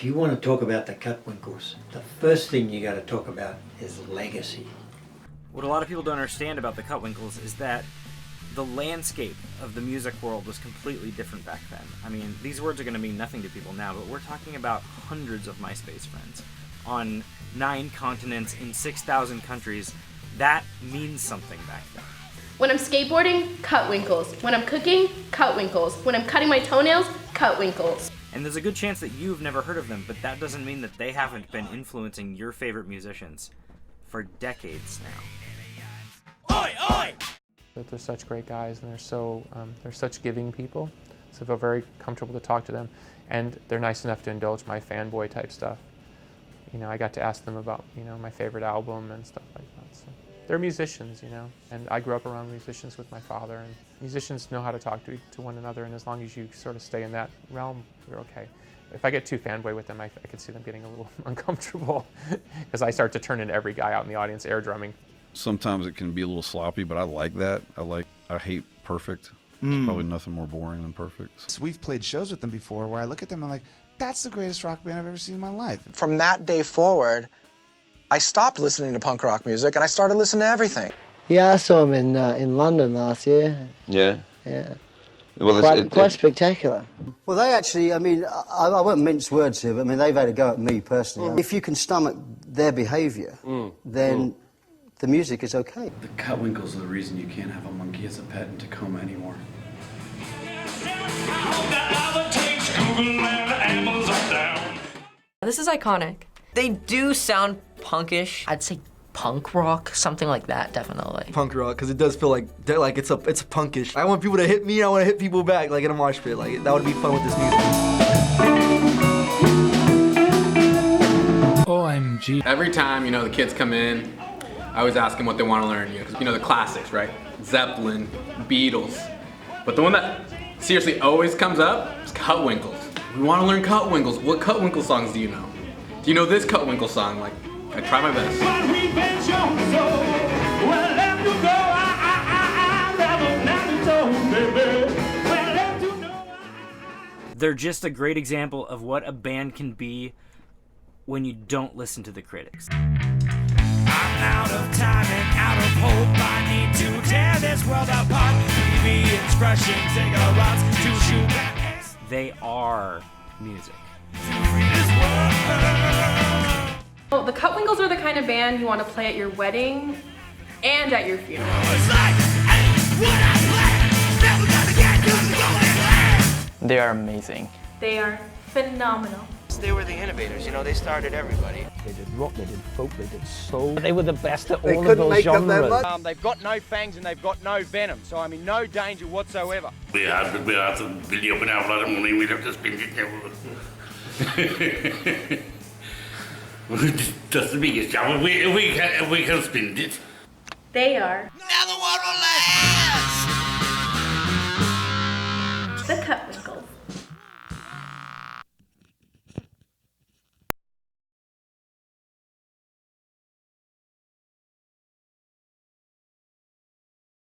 you want to talk about the Gutwinkles, the first thing you got to talk about is legacy. What a lot of people don't understand about the Gutwinkles is that the landscape of the music world was completely different back then. I mean, these words are going to mean nothing to people now, but we're talking about hundreds of MySpace friends on 9 continents in 6,000 countries. That means something back then. When I'm skateboarding, Gutwinkles. When I'm cooking, Gutwinkles. When I'm cutting my toenails, Gutwinkles. And there's a good chance that you've never heard of them, but that doesn't mean that they haven't been influencing your favorite musicians for decades now. Oi, oi! They're such great guys, and they're such giving people, so I feel very comfortable to talk to them, and they're nice enough to indulge my fanboy type stuff. You know, I got to ask them about, you know, my favorite album and stuff like that. So they're musicians, you know, and I grew up around musicians with my father, and musicians know how to talk to one another, and as long as you sort of stay in that realm, you're okay. If I get too fanboy with them, I could see them getting a little uncomfortable because I start to turn into every guy out in the audience air drumming. Sometimes it can be a little sloppy, but I like that. I hate perfect. There's probably nothing more boring than perfect. So we've played shows with them before where I look at them and I'm like, that's the greatest rock band I've ever seen in my life. From that day forward, I stopped listening to punk rock music and I started listening to everything. Yeah, I saw them in London last year. Yeah? Yeah. Well, quite spectacular. Well, they actually, I mean, I won't mince words here, but I mean, they've had a go at me personally. If you can stomach their behaviour, then the music is okay. The Gutwinkles are the reason you can't have a monkey as a pet in Tacoma anymore. This is iconic. They do sound punkish. I'd say punk rock, something like that, definitely. Punk rock, because it does feel like it's punkish. I want people to hit me, I want to hit people back, like in a mosh pit. Like that would be fun with this music. OMG. Every time, you know, the kids come in, I always ask them what they want to learn. You know, the classics, right? Zeppelin, Beatles. But the one that seriously always comes up is Gutwinkles. We want to learn Gutwinkles. What Gutwinkle songs do you know? Do you know this Gutwinkle song? Like, I try my best. They're just a great example of what a band can be when you don't listen to the critics. I'm out of time and out of hope. I need to tear this world apart. Plebeians crushing cigarettes to shoot back. They are music. Well, the Gutwinkles are the kind of band you want to play at your wedding and at your funeral. They are amazing. They are phenomenal. They were the innovators, you know, they started everybody. They did rock, they did folk, they did soul. They were the best at all of those genres. They've got no fangs and they've got no venom, so I mean no danger whatsoever. We have to build up an outlet of money, we'd have to spend it now. That's the biggest job, we can spend it. They are